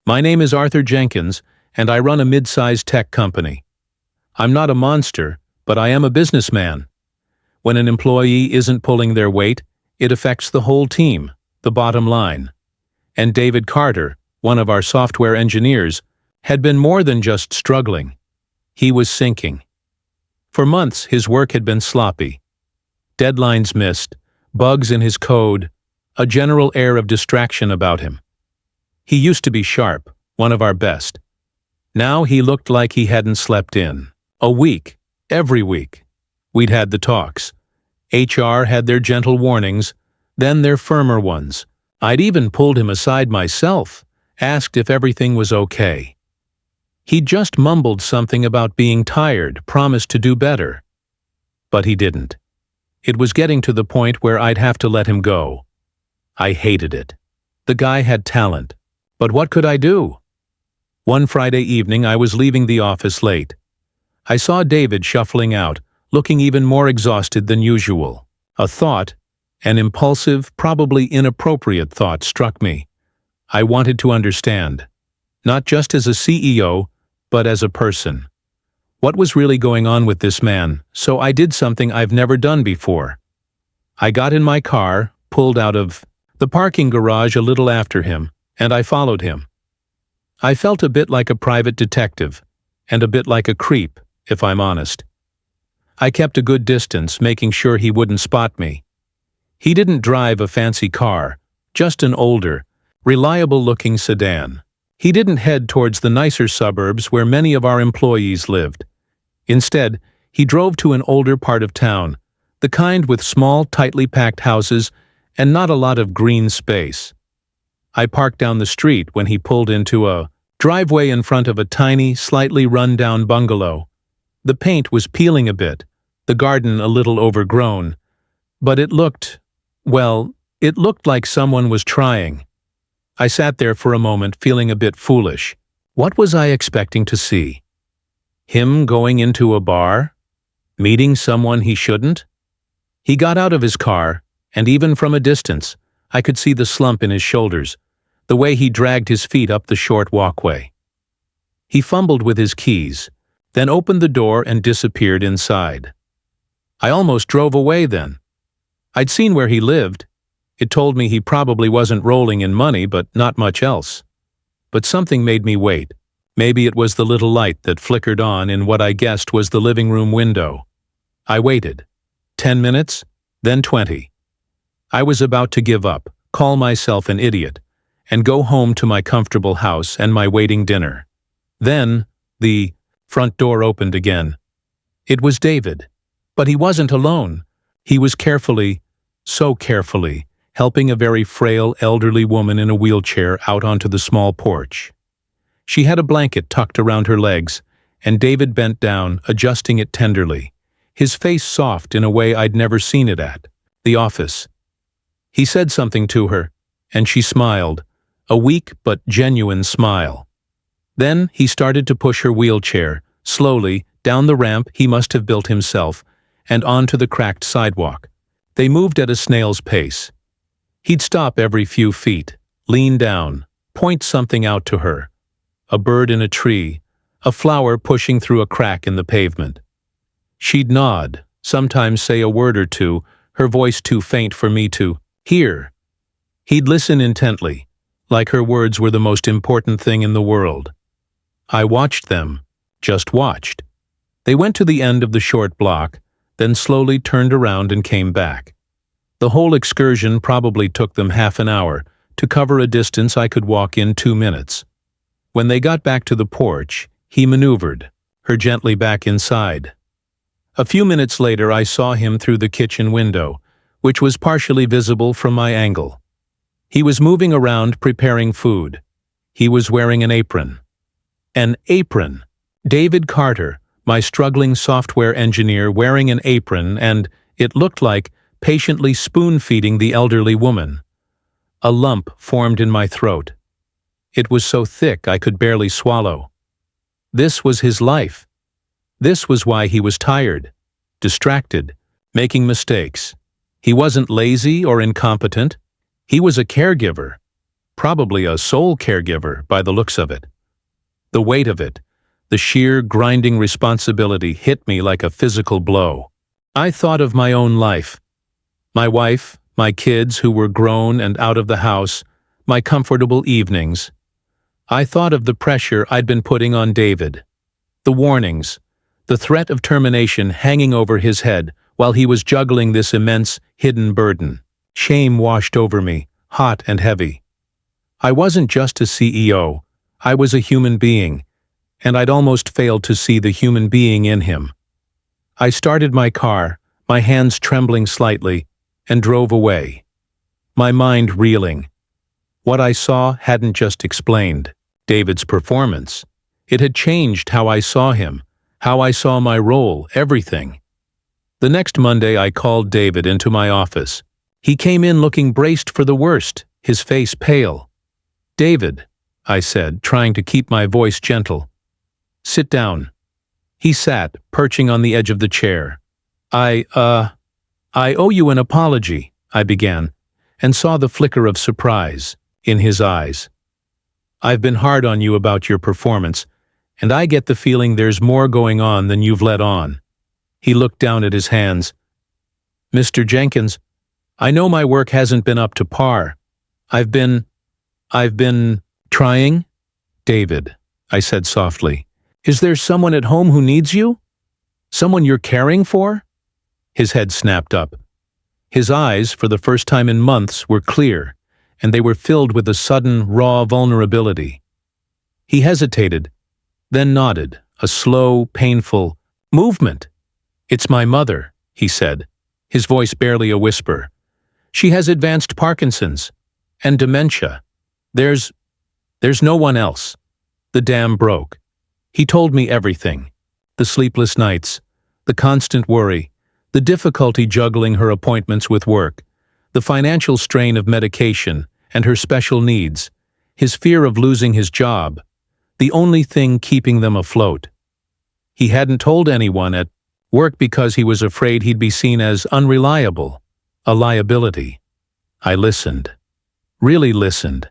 My name is Arthur Jenkins, and I run a mid-sized tech company. I'm not a monster, but I am a businessman. When an employee isn't pulling their weight, it affects the whole team, the bottom line. And David Carter, one of our software engineers, had been more than just struggling. He was sinking. For months, his work had been sloppy. Deadlines missed, bugs in his code, a general air of distraction about him. He used to be sharp, one of our best. Now he looked like he hadn't slept in a week, every week. We'd had the talks. HR had their gentle warnings, then their firmer ones. I'd even pulled him aside myself, asked if everything was okay. He just mumbled something about being tired, promised to do better. But he didn't. It was getting to the point where I'd have to let him go. I hated it. The guy had talent. But what could I do? One Friday evening, I was leaving the office late. I saw David shuffling out, looking even more exhausted than usual. A thought, an impulsive, probably inappropriate thought, struck me. I wanted to understand, not just as a CEO, but as a person. What was really going on with this man? So I did something I've never done before. I got in my car, pulled out of the parking garage a little after him, and I followed him. I felt a bit like a private detective, and a bit like a creep, if I'm honest. I kept a good distance, making sure he wouldn't spot me. He didn't drive a fancy car, just an older, reliable-looking sedan. He didn't head towards the nicer suburbs where many of our employees lived. Instead, he drove to an older part of town, the kind with small, tightly packed houses and not a lot of green space. I parked down the street when he pulled into a driveway in front of a tiny, slightly run-down bungalow. The paint was peeling a bit, the garden a little overgrown, but it looked like someone was trying. I sat there for a moment, feeling a bit foolish. What was I expecting to see? Him going into a bar? Meeting someone he shouldn't? He got out of his car, and even from a distance, I could see the slump in his shoulders, the way he dragged his feet up the short walkway. He fumbled with his keys, then opened the door and disappeared inside. I almost drove away then. I'd seen where he lived. It told me he probably wasn't rolling in money, but not much else. But something made me wait. Maybe it was the little light that flickered on in what I guessed was the living room window. I waited. 10 minutes, then 20. I was about to give up, call myself an idiot, and go home to my comfortable house and my waiting dinner. Then, the front door opened again. It was David. But he wasn't alone. He was carefully, so carefully, helping a very frail, elderly woman in a wheelchair out onto the small porch. She had a blanket tucked around her legs, and David bent down, adjusting it tenderly, his face soft in a way I'd never seen it at the office. He said something to her, and she smiled, a weak but genuine smile. Then he started to push her wheelchair, slowly, down the ramp he must have built himself, and onto the cracked sidewalk. They moved at a snail's pace. He'd stop every few feet, lean down, point something out to her. A bird in a tree, a flower pushing through a crack in the pavement. She'd nod, sometimes say a word or two, her voice too faint for me to hear. He'd listen intently, like her words were the most important thing in the world. I watched them, just watched. They went to the end of the short block, then slowly turned around and came back. The whole excursion probably took them half an hour to cover a distance I could walk in 2 minutes. When they got back to the porch, he maneuvered, her gently back inside. A few minutes later, I saw him through the kitchen window, which was partially visible from my angle. He was moving around preparing food. He was wearing an apron. An apron! David Carter, my struggling software engineer, wearing an apron and, it looked like, patiently spoon-feeding the elderly woman. A lump formed in my throat. It was so thick I could barely swallow. This was his life. This was why he was tired, distracted, making mistakes. He wasn't lazy or incompetent. He was a caregiver. probably a soul caregiver by the looks of it. The weight of it, the sheer grinding responsibility hit me like a physical blow. I thought of my own life. My wife, my kids who were grown and out of the house, my comfortable evenings. I thought of the pressure I'd been putting on David. The warnings, the threat of termination hanging over his head while he was juggling this immense, hidden burden. Shame washed over me, hot and heavy. I wasn't just a CEO, I was a human being, and I'd almost failed to see the human being in him. I started my car, my hands trembling slightly, and drove away. My mind reeling. What I saw hadn't just explained David's performance. It had changed how I saw him, how I saw my role, everything. The next Monday I called David into my office. He came in looking braced for the worst, his face pale. "David," I said, trying to keep my voice gentle. "Sit down." He sat, perching on the edge of the chair. I owe you an apology," I began, and saw the flicker of surprise in his eyes. "I've been hard on you about your performance, and I get the feeling there's more going on than you've let on." He looked down at his hands. "Mr. Jenkins, I know my work hasn't been up to par. I've been trying." "David," I said softly, "is there someone at home who needs you? Someone you're caring for?" His head snapped up. His eyes, for the first time in months, were clear, and they were filled with a sudden, raw vulnerability. He hesitated, then nodded, a slow, painful movement. "It's my mother," he said, his voice barely a whisper. "She has advanced Parkinson's and dementia. There's no one else." The dam broke. He told me everything. The sleepless nights, the constant worry, the difficulty juggling her appointments with work, the financial strain of medication and her special needs, his fear of losing his job, the only thing keeping them afloat. He hadn't told anyone at work because he was afraid he'd be seen as unreliable, a liability. I listened, really listened,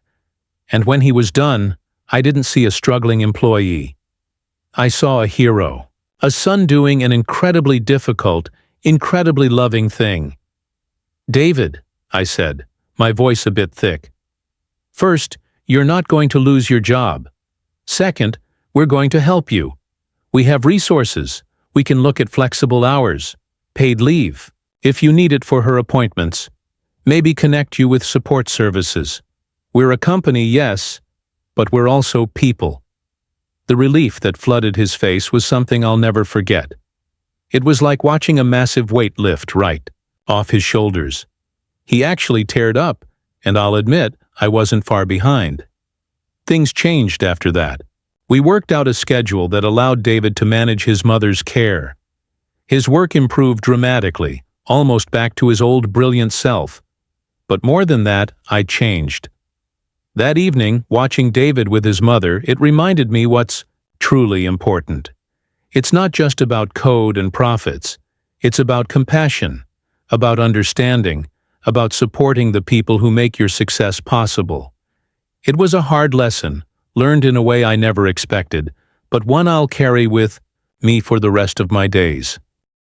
and when he was done, I didn't see a struggling employee. I saw a hero, a son doing an incredibly difficult, incredibly loving thing. "David," I said, my voice a bit thick. "First, you're not going to lose your job. Second, we're going to help you. We have resources. We can look at flexible hours, paid leave, if you need it for her appointments, maybe connect you with support services. We're a company, yes, but we're also people." The relief that flooded his face was something I'll never forget. It was like watching a massive weight lift right off his shoulders. He actually teared up, and I'll admit I wasn't far behind. Things changed after that. We worked out a schedule that allowed David to manage his mother's care. His work improved dramatically, almost back to his old brilliant self. But more than that, I changed. That evening, watching David with his mother, it reminded me what's truly important. It's not just about code and profits. It's about compassion, about understanding, about supporting the people who make your success possible. It was a hard lesson, learned in a way I never expected, but one I'll carry with me for the rest of my days.